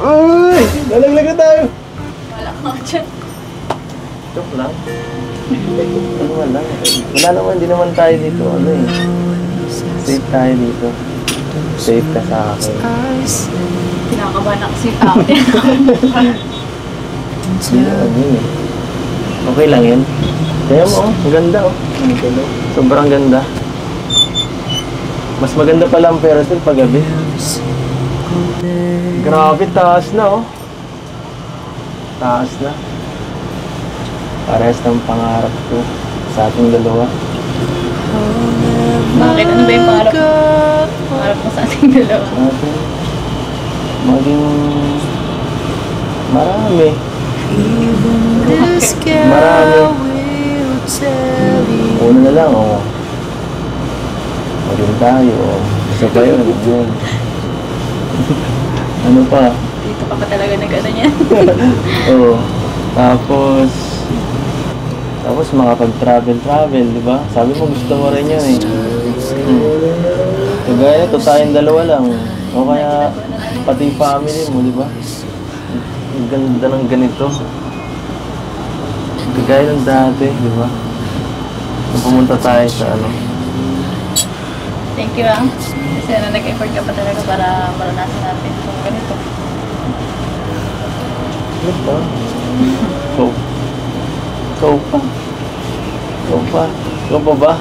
Uy! Nalaglag na tayo! Wala ka dyan. Joke lang. Ano man lang. Wala naman, hindi naman tayo dito. Ano eh. Safe tayo dito. Safe ka sa akin. Kinakabahan na kasi ako. Ano eh. Okay lang yan. Kaya mo, ang ganda oh. Sobrang ganda. Mas maganda pala ang Ferris wheel pag gabi. Grabe, taas na oh. Taas na. Parehas ng pangarap ko sa ating dalawa. Bakit? Ano ba yung pangarap mo? Pangarap mo sa ating dalawa? Sa ating maging marami. Marami. Una na lang oh. Maging tayo oh. Isa pa yun. Yun. Ano pa? Dito ka pa talaga nag-ano niya. Oo. Tapos makapag-travel, di ba? Sabi mo gusto mo rin yan eh. Kagaya ito, tayong dalawa lang. O kaya pati family mo, di ba? Ang ganda ng ganito. Kagaya ng dati, di ba? Nung pumunta tayo sa ano. Thank you ah. Kasi nag-effort ka pa talaga para maranasan natin kung ganito. Ano ba? Ikaw pa ba?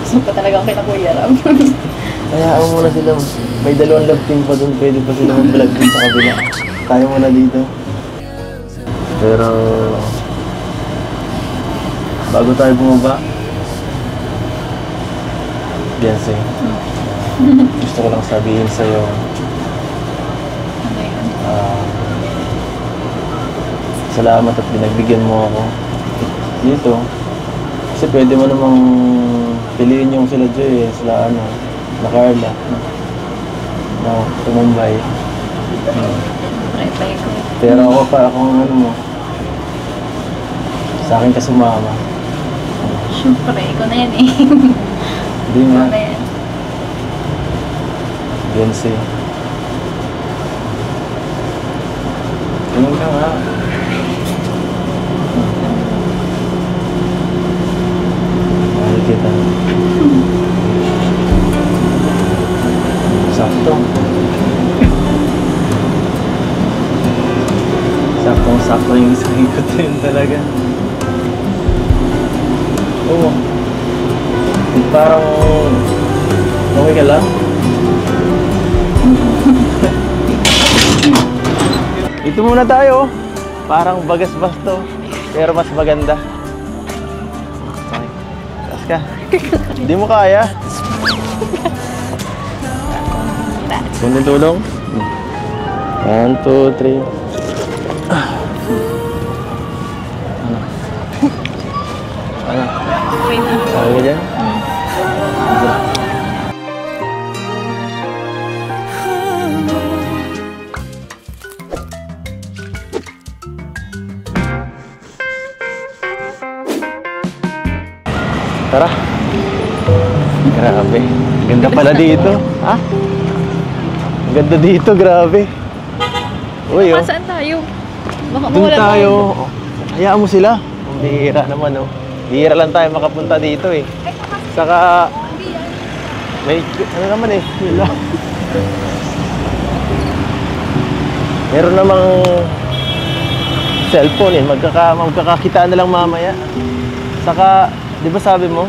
Gusto pa talaga ako kita Kuya Ram. Hayaan mo muna sila. May dalawang love team pa dun. Pwede pa sila mag-vlog din sa kabila. Tayo muna dito. Pero bago tayo bumaba, Beyonce, gusto ko lang sabihin sa'yo, Ano yun? salamat at pinagbigyan mo ako dito. Kasi pwede mo namang piliin yung sila Joy eh, sila ano, na Carla, na Tumumbay. Reply ko. Pero ako pa, akong ano mo, sa akin ka sumama. Siyempre, ikaw na yan eh. Hindi nga, Ikaw na yan. Beyonce. Tingin ka nga. Mahal kita. Sakto. Saktong-sakto yung isang ikot na yun talaga. Oo. Parang okay ka lang. Ito muna tayo. Parang bagas-basto. Pero mas maganda. Okay. Taas ka. Hindi mo kaya. Kunin tulong. 1, 2, 3. Ano? Okay na. Kaya ka dyan? Tara. Grabe. Ganda pala dito. Ha? Ganda dito, grabe. Uy, oh. Saan tayo? Baka Doon mawala tayo. Hayaan mo sila. Ang bihira naman, oh. Bihira lang tayo makapunta dito, eh. Saka, may, ano naman, eh. Wala. Meron namang cellphone, eh. Magkakakitaan na lang mamaya. Saka, di ba sabi mo?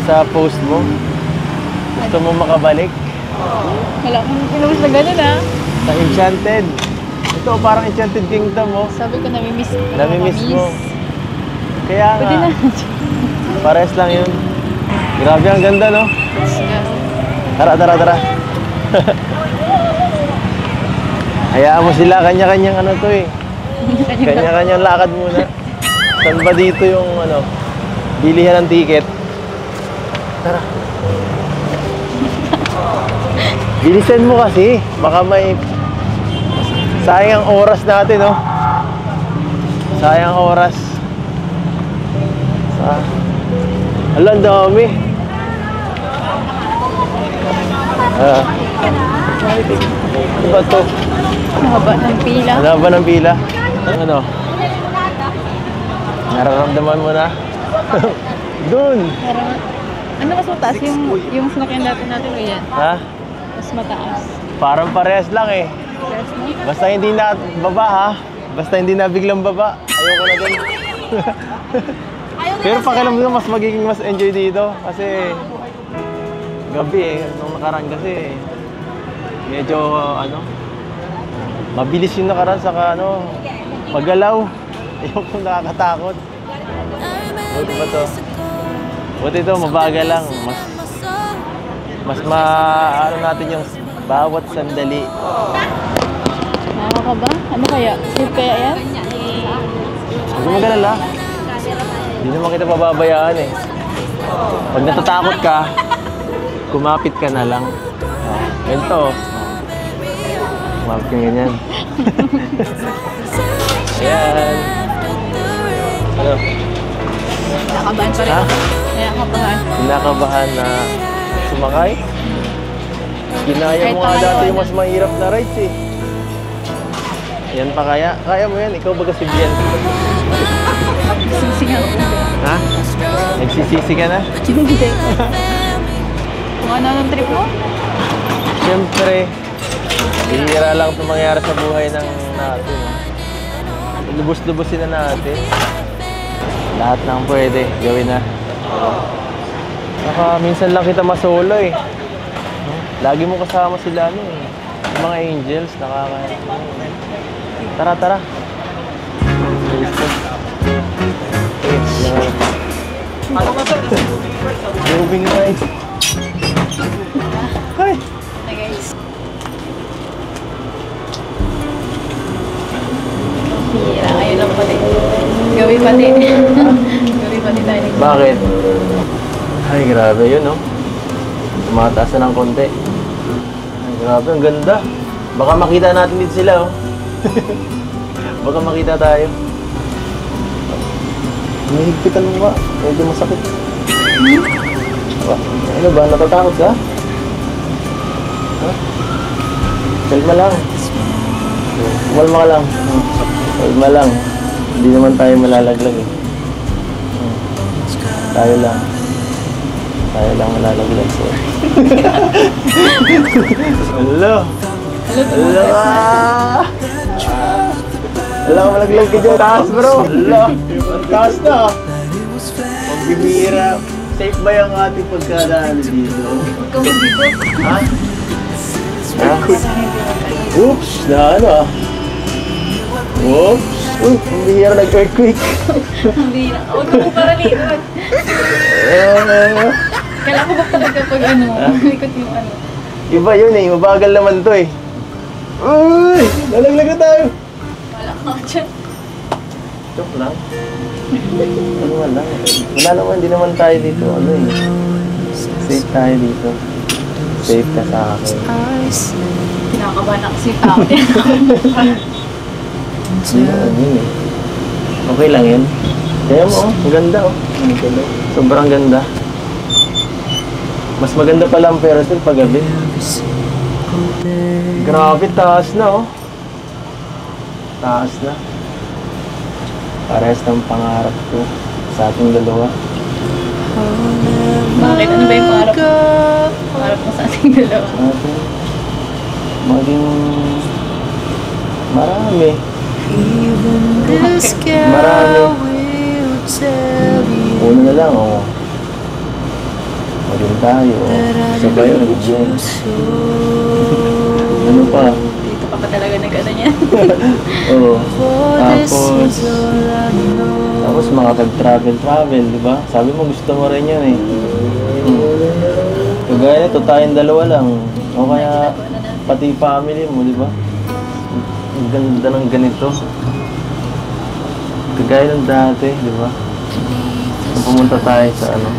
Sa post mo? Gusto mo makabalik? Wala akong pinulis na gano'n ah. Sa Enchanted. Ito, parang Enchanted Kingdom, oh. Sabi ko namimiss ko. Namimiss mo. Kaya Pwede nga, na. pares lang yun. Grabe, ang ganda, no? Let's go. Tara. Hayaan mo sila, kanya-kanyang ano to eh. Kanya-kanyang lakad muna. Saan ba dito yung ano, bilihan ng ticket? Tara. Bilisan mo kasi, baka may sayang ang oras natin, no? Sayang ang oras. Hala, ang dami. Ano ba to? Mahaba ng pila. Ano ba ng pila? Ano? Nararamdaman mo na? Doon! Parang, ano mas mataas? Yung sinakyan natin o yan? Ha? Mas mataas. Parang parehas lang eh. Yes, no? Basta hindi na baba ha. Basta hindi na biglang baba. Ayoko na din. Pero pakialam mo mas magiging mas enjoy dito. Kasi gabi eh. Nung nakaraan kasi medyo ano mabilis yung nakaraan saka ano paggalaw. Ayoko nakakatakot. Buti ba to? Buti ito mabagal lang. Mas ano natin yung bawat sandali. Nakaka ba? Ano kaya? Safe kaya yan? Huwag mo magalala. Hindi naman kita pababayaan eh. Pag natatakot ka, kumapit ka na lang. Ganito. Kumapit ka ganyan. Ayan. Ano? Nakabahan pa rin Ha? ako. Nakabahan. Kinakabahan na sumakay? Ginaya mo nga dati yung mas mahirap na rides eh. Yan pa kaya? Kaya mo yan? Ikaw baga si Bian? Sisigaw. Ha? Nagsisisi ka na? Hindi. Kung ano ng trip mo? Siyempre, bihira lang ito mangyari sa buhay ng natin. Lubos-lubosin na natin. Lahat ng pwede, gawin na. Saka minsan lang kita masolo eh. Lagi mo kasama sila ano eh. Yung mga angels, Tara, tara. Moving right. Hi! Na guys. Hira, ayun lang pati. Gawin pati. Gawin pati tayo. Bakit? Ay, grabe yun, no? Tumataas na ng konti. Ay, grabe, ang ganda. Baka makita natin dito sila, oh. Baka makita tayo. Hinihigpitan mo ba? Medyo masakit. Ano ba? Natatakot ka? Ha? Kalma lang. Kumalma ka lang. Kalma lang. Hindi naman tayo malalaglag eh. Tayo lang. Tayo lang malalaglag. So. Hello! Hello ka! Hello, malaglag ka dyan. Taas bro! Hello! Taas na! Magbibira. Safe ba yung ating pagkadaan dito? Ha? Ha? Oops! Na ano ah? Oops! Uy, pambihira nag-earthquake. Hira. Huwag ka po para likod. Kailangan ko ba talaga pag ano, likod yung ano. Iba yun eh, mabagal naman to eh. Uy! Nalaglag na tayo! Wala ka dyan. Joke lang. Ano nga lang. Wala naman, hindi naman tayo dito. Ano eh. Safe tayo dito. Safe ka sa akin. Kinakabahan ako si Pao. Ano yun eh. Okay lang yan. Kaya mo oh, ang ganda oh. Sobrang ganda. Mas maganda pala ang Ferris pag gabi. Grabe, taas na oh. Taas na. Parehas ng pangarap ko sa ating dalawa. Bakit? Ano ba yung pangarap mo? Pangarap mo sa ating dalawa? Ating maging marami. Marami. Una na lang oh. Maging tayo oh. Sabay oh. Ano pa? Dito ka pa talaga nag-ano niya. Oo. Tapos makapag-travel, di ba? Sabi mo gusto mo rin yan eh. Kagaya nito, tayong dalawa lang. O kaya pati family mo, di ba? Ang ganda ng ganito. Kagaya ng dati, di ba? Pumunta tayo sa ano.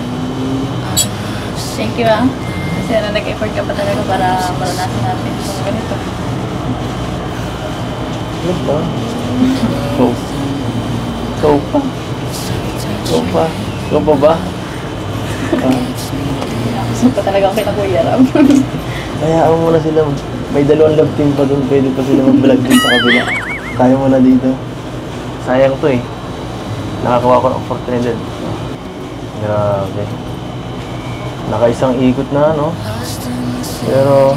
Thank you ah. Kasi nag-effort ka pa talaga para maranasan natin kung ganito. Ano ba? Ikaw pa ba? Gusto pa talaga ako kita Kuya Ram. Hayaan mo na sila May dalawang love team pa dun. Pwede pa sila mag-vlog din sa kabila. Tayo muna dito. Sayang to eh. Nakakuha ko ng oportunidad. Grabe. Nakaisang ikot na, no? Pero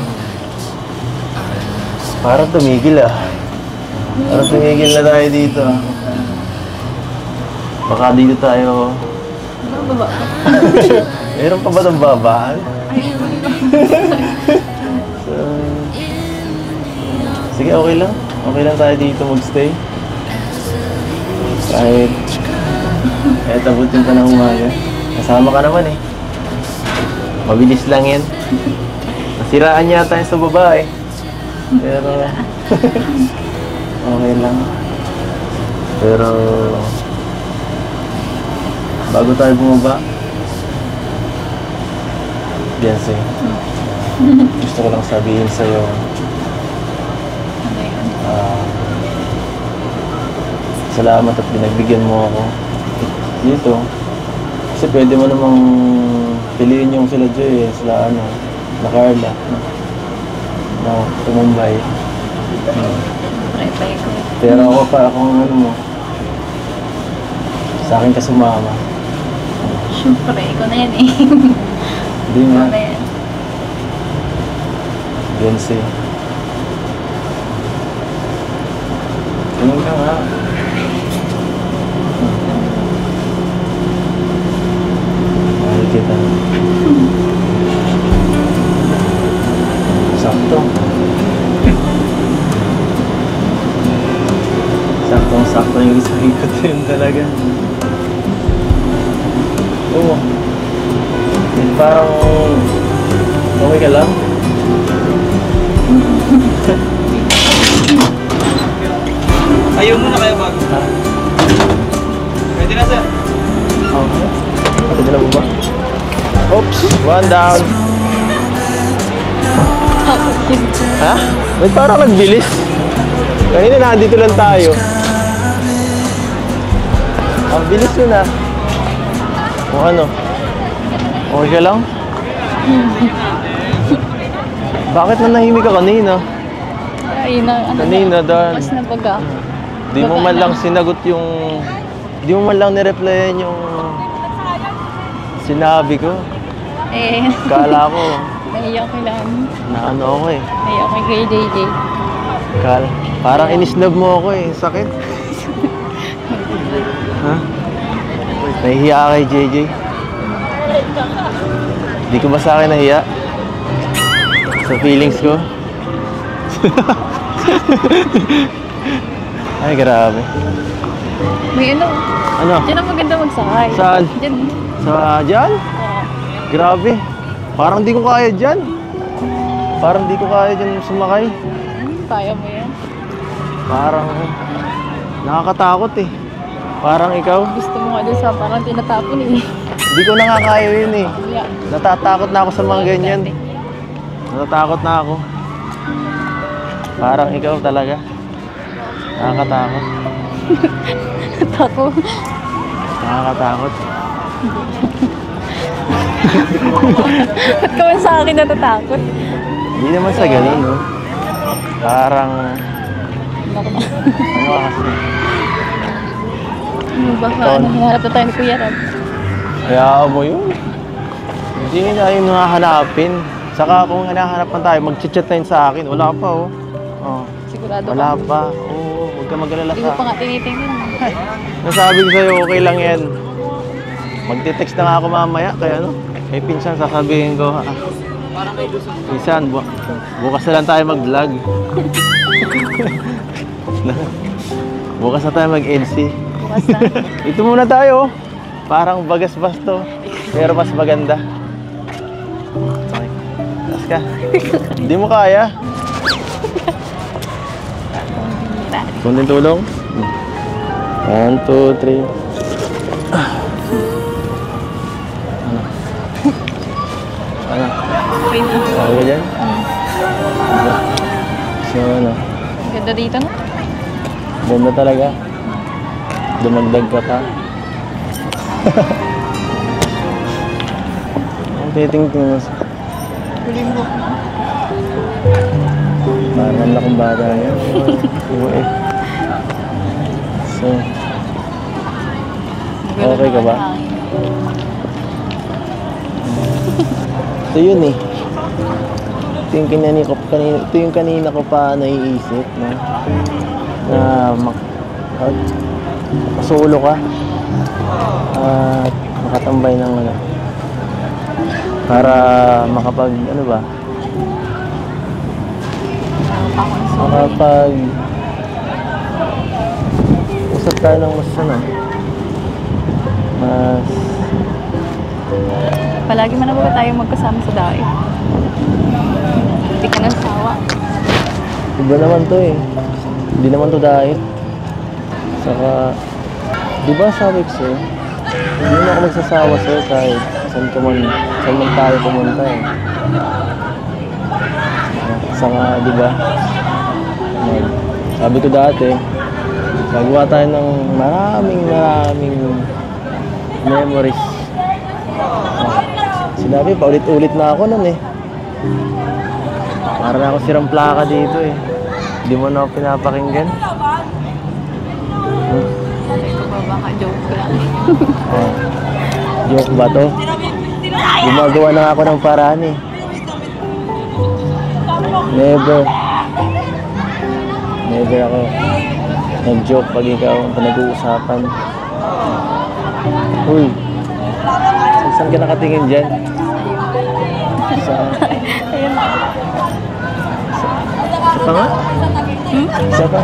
parang tumigil ah. Parang tumigil na tayo dito. Baka dito tayo. Baba. Meron pa ba itong babaan? So, sige, okay lang. Okay lang tayo dito magstay. Kahit abutin pa ng umaga. Kasama ka naman eh. Mabilis lang yan. Nasiraan yata yung sa babae. Pero okay lang. Pero bago tayo bumaba, Beyonce, gusto ko lang sabihin sa'yo, Ano yun? salamat at pinagbigyan mo ako dito. Kasi pwede mo namang piliin yung sila Joy eh, sila ano, na Carla, na tumumbay. Try ko. Pero ako pa, akong ano mo, sa akin ka sumama. Siyempre, ikaw na yan eh. Hindi nga, Ikaw na yan. Beyonce. Tingin ka nga. Mahal kita. Sakto. Saktong-sakto yung isang ikot yun talaga. Oo. Parang okay ka lang. Ayaw mo na kaya bago? Ha? Pwede na sir. Okay. Pwede na ba? Oops! One down. Ha? Ba't parang nagbilis? Kanina nandito lang tayo. Ang bilis yun ah. O ano? Okay ka lang? Bakit nanahimik ka kanina? Ay, ano Kanina, Dan. Mas nabaga. Di mo man lang sinagot yung... Di mo man lang nireplyan yung... Sinabi ko. Eh, Kala ko, naiyak ko lang. na ano ako eh. Naiyak ko kay JJ. Parang inisnab mo ako eh. Sakit. Ha? Nahihiya ka kay JJ? Di ko ba sa akin nahiya? Sa feelings ko? Ay, grabe. May ano? Ano? Diyan ang maganda magsakay. Saan? Diyan. Dyan? Oo. Grabe. Parang di ko kaya dyan. Parang di ko kaya dyan sumakay. Kaya mo yan. Parang nakakatakot eh. Parang ikaw. Gusto mo nga doon sa parang tinatapon eh. Hindi ko nakakaya yun eh. Yeah. Natatakot na ako sa mga ganyan. Natatakot na ako. Parang ikaw talaga. Nakakatakot. Tako. Nakakatakot. Ba't ka man sa akin natatakot? Hindi naman sa ganun, no? Parang... Naku na. Ano ka kasi? Baka ano, hinahanap na tayo ni Kuya Rob. Kaya mo yun. Hindi na yung hahanapin. Saka kung hinahanap tayo, mag-chat na yun sa akin. Wala pa, oh. Oh. Sigurado Wala ka. pa. Oo, huwag ka mag-alala Hindi ko sa pa nga tinitingnan. Nasabi ko sa'yo, okay lang yan. Magte-text na nga ako mamaya, kaya ano? Kay pinsan, sasabihin ko, ha? Pinsan, bukas na lang tayo mag-vlog. Bukas na tayo mag-LC. Bukas na. Ito muna tayo. Parang bagas-basto. Pero mas maganda. Okay. Taas ka. Hindi mo kaya. Kunting tulong. 1, 2, 3. Ano? Okay na. Okay ka dyan? So ano? Ang ganda dito, no? Ganda talaga. Dumagdag ka pa. Ang titing-ting mo. Huling book na. Parang lakong bata yan. Eh. So, okay ka ba? Ito yun eh. Ito yung kanina ko pa naiisip na makasolo ka at makatambay ng ano para makapag ano ba makapag usap tayo ng mas ano mas Palagi man na tayo magkasama sa daig. Hindi ka nang sawa. iba naman to eh, hindi naman to dahil saka di ba sabi ko sa'yo hindi na ako magsasawa sa'yo kahit saan man tayo pumunta eh. Saka di ba sabi ko dati gagawa tayo ng maraming memories. Sinabi pa ulit-ulit na ako nun eh. Parang ako sirang plaka dito eh. Hindi mo na ako pinapakinggan. Ito ba baka joke lang? Joke ba to? Gumagawa na ako ng paraan eh. Never ako nag-joke pag ikaw ang pinag-uusapan. Uy, saan ka nakatingin dyan? Ayun. Isa nga? Isa pa?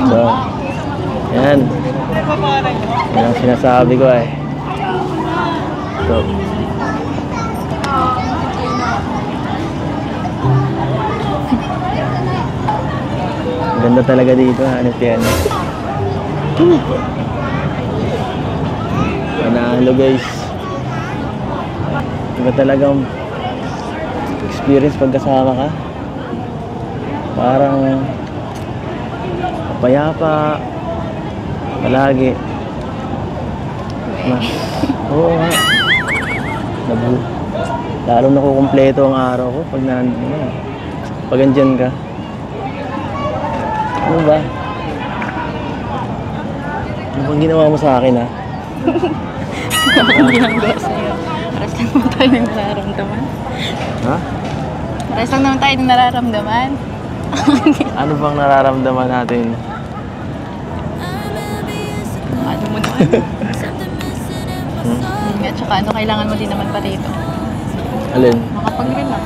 So, yan. Yan ang sinasabi ko eh. So, ganda talaga dito, hanip yan. Manalo guys. Iba talagang experience pagkasama ka. Parang payapa palagi. Mas, oo nga. Lalo nakukumpleto ang araw ko pag pag andyan ka. Ano ba? Ano bang ginawa mo sa akin ha? Ano ginagawa sa'yo? Paras lang naman tayo ng nararamdaman. Ha? Paras lang naman tayo ng nararamdaman. Ano bang nararamdaman natin? Ano mo naman? At saka ano kailangan mo din naman pa rito? Alin? Makapag-relax.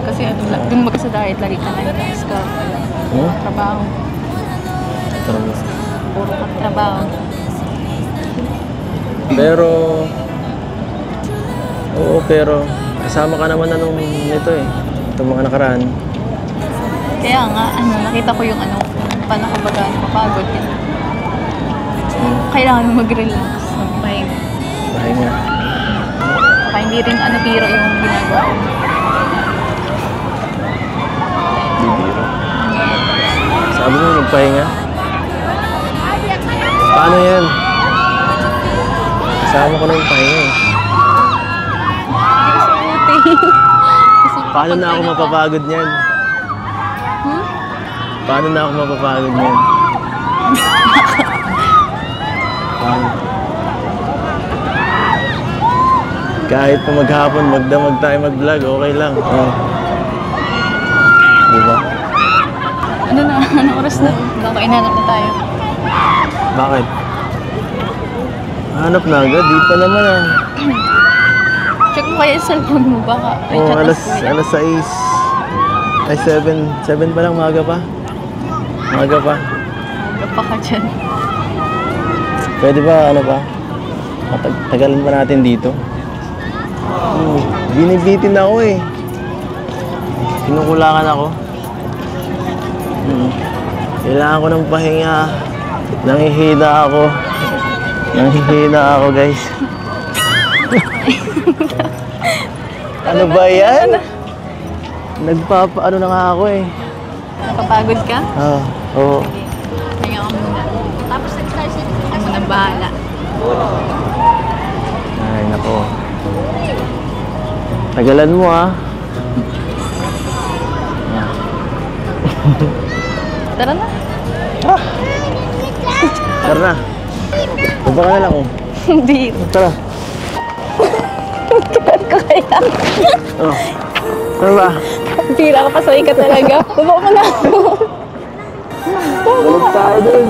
Kasi ano, dun mag sa diet, lagi ka na-relax ka. Trabaho. Puro ka trabaho. Pero, oo, pero kasama ka naman nung nito eh. Itong mga nakaraan. Kaya nga, ano, nakita ko yung ano, paano ko baga napapagod. Kailangan mo mag-relax. Magpahinga. Pahinga. Baka hindi rin ano, biro yung ginagawa ko. Bibiro. Sabi mo magpahinga? Paano yan? Kasama ko na yung pahinga eh. Paano na ako mapapagod niyan? Paano na ako mapapagod niyan? Paano? Kahit pa maghapon, magdamag tayo mag-vlog, okay lang. Diba? Ano na? Anong oras na? Baka inanap na tayo. Bakit? Hanap na agad, di pa naman ah. Check mo kaya yung cellphone mo, baka may Oo, chat alas 6. Ay, 7. 7 pa lang, maaga pa. Maaga pa. Maaga pa ka dyan. Pwede ba, ano ba? Tagalan pa natin dito? Binibitin ako eh. Kinukulangan ako. Kailangan ko ng pahinga. Nanghihina ako guys. Ano ba yan? Ano na nga ako eh. Napapagod ka? Oo. Pahinga ka muna. Tapos nag-start siya. Ako muna bahala. Ay, nako. Tagalan mo ah. Tara na. Tara na. Baba ka na lang oh. Hindi. Tara. Kailan ko kaya? Oh. Tara ba? Pira ka pa sa ka talaga. Baba mo na ako. Balik tayo dun.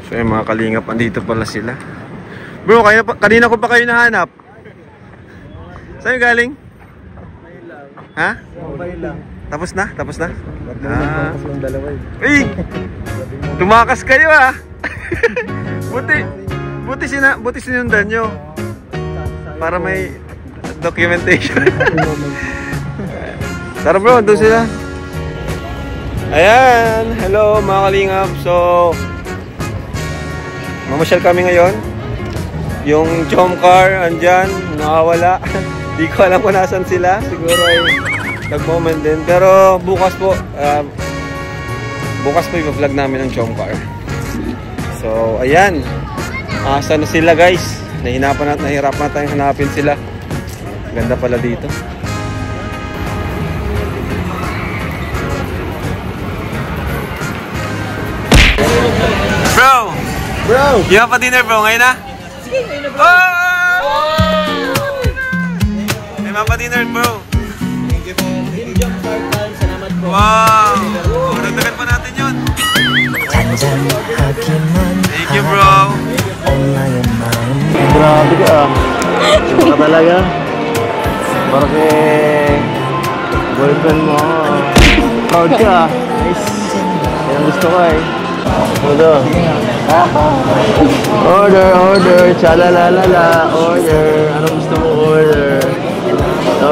So yung mga kalingap, andito pala sila. Bro, kanina ko pa kayo nahanap. Saan yung galing? Ha? Tapos na? Tapos na? Ah. Uy! Tumakas kayo ah! Buti sinundan nyo. Para may documentation. Tara bro, doon sila. Ayan! Hello mga kalingap. So, mamasyal kami ngayon. Yung chom car, andyan, nakawala. Di ko alam kung nasan sila. Siguro ay nag-moment din. Pero bukas po i-vlog namin ang chom car. So, ayan. Asan na sila guys? Nahirapan na tayong hanapin sila. Ganda pala dito. Bro! You have a dinner bro, ngayon na? Sige, ngayon na bro. May mapa dinner bro. Thank you po. Jump card time. Salamat po. Wow! Magdagdagan pa natin yun. Thank you bro. Grabe ka ah. Iba ka talaga. Parang boyfriend mo. Proud ka ah. Nice. Yan gusto ko eh. Order, chalalalala, order. Anong gusto mo order? No?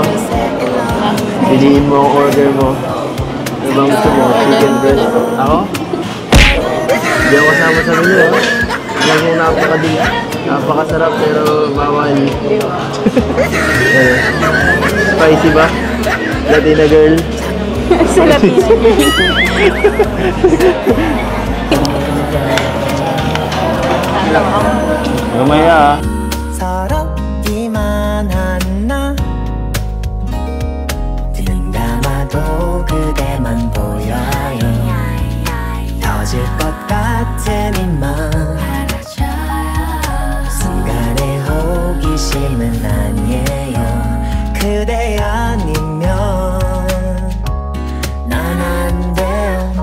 Piliin mo ang order mo. Ano bang gusto mo? Chicken breast? Ako? Hindi ako kasama sa menu, ha? Lang yung napakasarap pero bawal. Spicy ba? Latina girl? Sa Latina girl. Mamaya 서럽기만 한나 눈 감아도 그대만 보여요 터질 것 같은 이맘 순간의 호기심은 아니에요 그대 아니면 난 안 돼요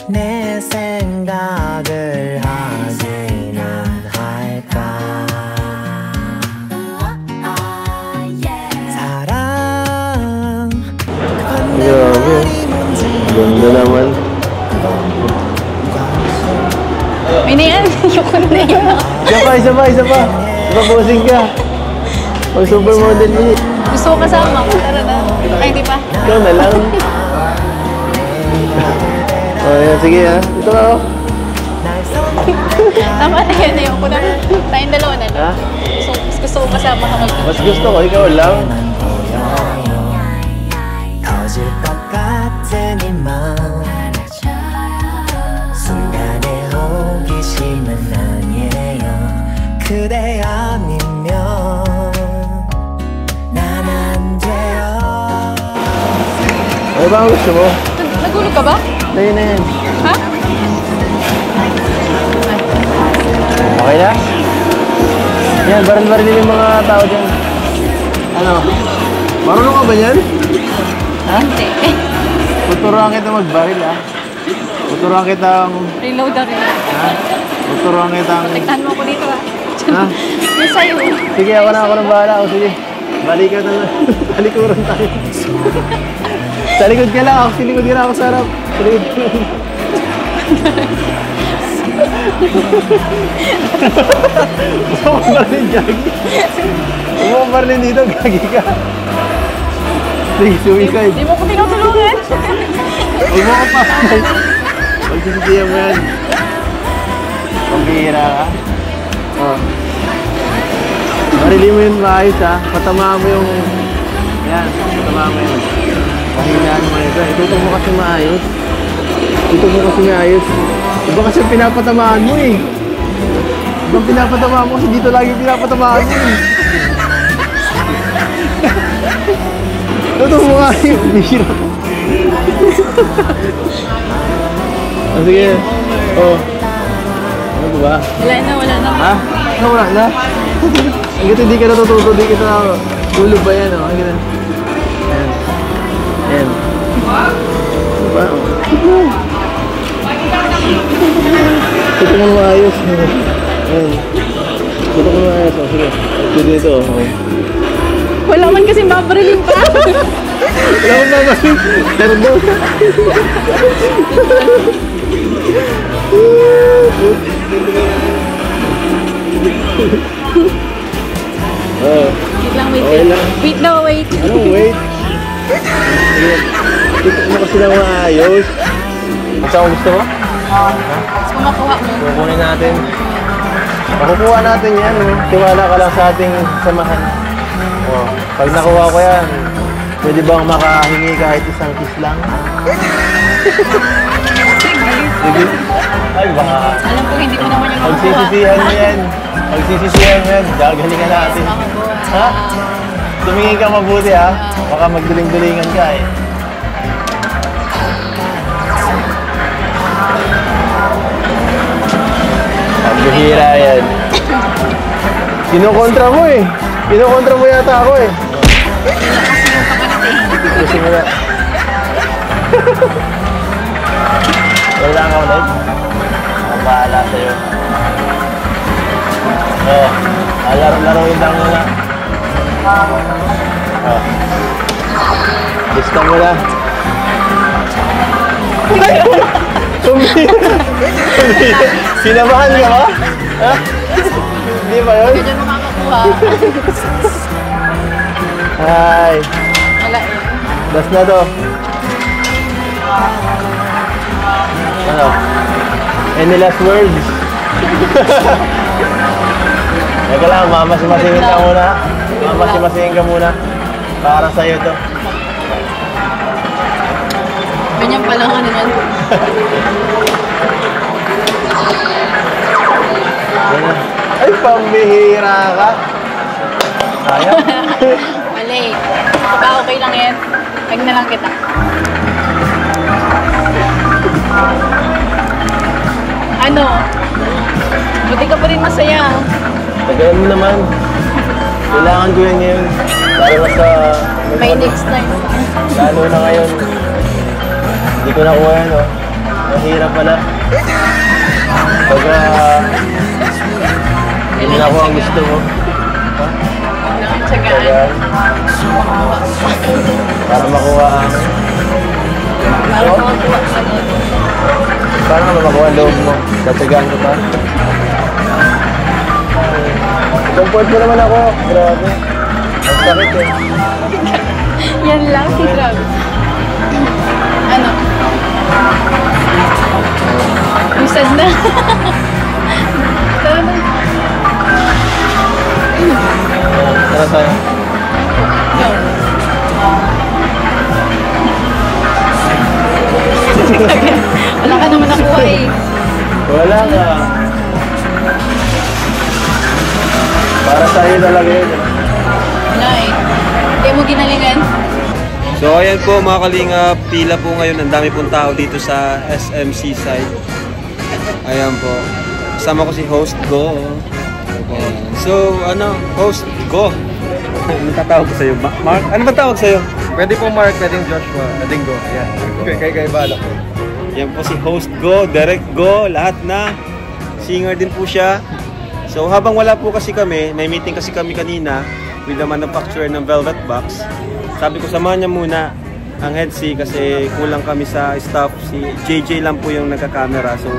내 생각을 하지는 할까 사랑 grabe. Ganda naman. May na yan. Ayoko na yun. Isa pa. Ipaposing ka. Pag supermodel niya. Gusto ko kasama. Tara na. Ay, di pa. Ikaw na lang. Oh, yan. Sige ha. Ito ka oh. Tama na yan. Ayoko na. Tayong dalawa na lang. Ha? Gusto ko kasama ka mag- Mas gusto ko. Ikaw lang. 터질 것 같은 이맘 순간의 호기심은 아니에요 그대 아니면 난 안 돼요 Ano ba ang gusto mo? Nagulog ka ba? Tayo na yan. Ha? Okay na? Yan, baril-baril yung mga tao dyan. Ano? Marunong ka ba yan? Ha? Hindi. Tuturuan kita magbaril ha? Tuturuan kita Reload na reload. ha? Tuturuan kita Tektahan mo ako dito ah. ha? Yung sa'yo. Sige, ako na bahala. O sige, balikan na. Talikuran tayo. Sa likod ka lang. Sa likod ka lang ako sa harap. Sa likod ka lang. Gusto mo barlin, Gagi? Gusto mo barlin dito, Gagi ka? Sige, suicide. Di mo ko tinutulungan. Huwag mo ka pa. Pagsisitiyan mo yan. Pambihira ka. Oh. Barili mo yun maayos ha. Patamaan mo yung Yan, patama mo yun. Pahinaan mo ito. Itutok mo kasi maayos. Itutok mo kasi maayos. Iba kasi pinapatamaan mo eh. Ibang pinapatamaan mo kasi dito lagi pinapatamaan mo eh. Itutok mo maayos. Bihira. Sige. Oh. Ano ba? Wala na. Ha? Wala na? Hanggat hindi ka natututo, hindi kita na ulo ba yan, oh? Hanggat yan. Yan. Ano ba? Tutok mo maayos. Yan. Tutok mo maayos, oh. Sige. Sige dito, oh. Wala man kasi mabarilin pa. Wala mo mabarilin. Tardo. Oh. Wait lang, wait. Okay lang. Wait daw, wait. Anong wait? Sige. Tutok mo kasi lang maayos. Basta kung gusto mo? Gusto mo makuha mo. Kukunin natin. Makukuha natin yan. Tiwala ka lang sa ating samahan. Oh, pag nakuha ko yan, pwede bang makahingi kahit isang kiss lang? Sige. Ay, baka... Alam ko, hindi mo naman yung makuha. Pagsisisihan mo yan. Pagsisisihan mo yan. Gagalingan natin. Ha? Tumingin ka mabuti ha. Baka magduling-dulingan ka eh. Ang bihira yan. Kinukontra mo eh. Kinukontra mo yata ako eh. Kasi mo na. Wala ka ulit. Ang bahala sa'yo. Oo. Laruin lang muna. Oo. Gusto mo na. Sinabahan ka ba? Ha? Hindi ba yun? Hindi mo makakuha. Hi. Wala eh. Last na to. Ano? Any last words? Teka lang, mamasimasihin ka muna. Mamasimasihin ka muna. Para sa'yo to. Ganyan pa lang ano yan. Ay, pambihira ka. Sayang. Mali. Ito ba okay lang yan? Tag na lang kita. Ano? Buti ka pa rin masaya. Tagayan mo naman. Kailangan ko yan ngayon. Para sa... May next time. Lalo na ngayon. Hindi ko nakuha yan, oh. Mahirap pala. Pagka... hindi na ako ang gusto mo. Ha? Kailangan tsagaan. Tagaan. Para makuha ang... Para makakuha ka mo. Paano ka makuha ang loob mo? Tatagaan ko pa? Comfort mo naman ako. Grabe. Ang sakit eh. Yan lang. Grabe. Ano? Usad na. Tara na. Tara tayo. Go. Wala ka naman nakuha eh. Wala nga. Para sa'yo talaga yun. Wala eh. Hindi mo ginalingan. So ayan po mga kalinga, pila po ngayon. Ang dami pong tao dito sa SMC side. Ayan po. Kasama ko si Host Go. Ayan. So ano, Host Go. Anong tatawag ko sa'yo? Mark? Ano ba tawag sa'yo? Pwede po Mark, pwedeng Joshua, pwedeng Go. Yan. Kaya balak po. Yan po si Host Go, Direct Go, lahat na. Singer din po siya. So habang wala po kasi kami, may meeting kasi kami kanina with the manufacturer ng Velvet Box. Sabi ko samahan niya muna ang head C kasi kulang kami sa staff. Si JJ lang po yung nagka-camera. So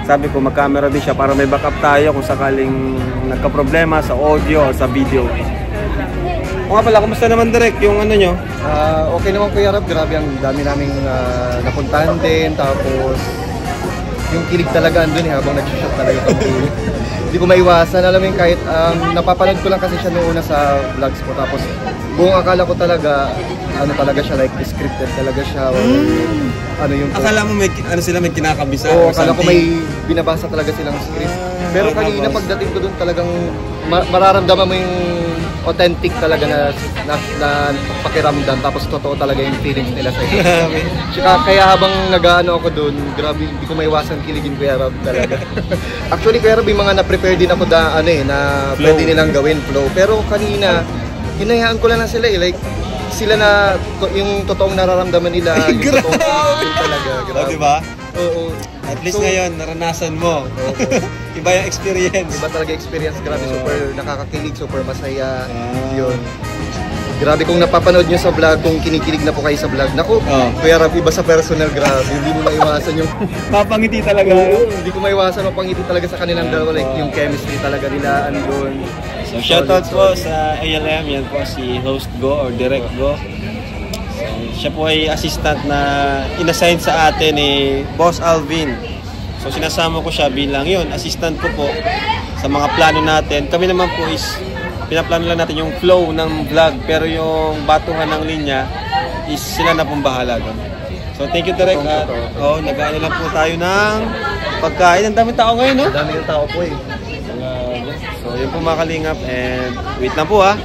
sabi ko mag-camera din siya para may backup tayo kung sakaling nagka-problema sa audio o sa video. O nga pala, kumusta naman Direk yung ano nyo? Okay naman Kuya Rob, grabe ang dami naming napuntahan din. Tapos yung kilig talaga andun habang nag-shoot talaga kami. hindi ko maiwasan. Alam mo yun, kahit napapanood ko lang kasi siya noong una sa vlogs ko. Tapos buong akala ko talaga, ano talaga siya, like scripted talaga siya. Or, ano yung... Akala mo may, ano sila, may kinakabisa Oo, or akala ko something? may binabasa talaga silang script. Pero kanina tapos? pagdating ko doon talagang mararamdaman mo yung authentic talaga na pakiramdam. Tapos totoo talaga yung feelings nila sa iyo. Kaya habang nag-ano ako doon, grabe, hindi ko maiwasan kiligin Kuya Rob talaga. Actually, Kuya Rob, yung mga na-prepare din ako na Flow. pwede nilang gawin flow. Pero kanina, hinayaan ko lang sila like sila na yung totoong nararamdaman nila, yung totoong feel talaga. Oh, diba? Oo. At least ngayon, naranasan mo. Iba yung experience. Iba talaga experience, grabe, super nakakakilig, super masaya. Yun. Grabe kung napapanood nyo sa vlog, kung kinikilig na po kayo sa vlog. Naku, Kuya Rob, iba sa personal, grabe. Hindi mo maiwasan yung... Papangiti talaga. Oo, hindi ko maiwasan mapangiti talaga sa kanilang dalawa. Like yung chemistry talaga nila, andun. So, shoutouts po sa ALM. Yan po si Host Go or Direct Go. So, siya po ay assistant na inassign sa atin ni Boss Alvin. So, sinasama ko siya bilang yun, assistant ko po sa mga plano natin. Kami naman po is pinaplano lang natin yung flow ng vlog, pero yung batuhan ng linya is sila na pong bahala doon. So, thank you, Direk. Nag-ano lang po tayo ng pagkain. Ang daming tao ngayon, no? Dami yung tao po eh. So, yun po mga kalingap. And wait lang po, ha.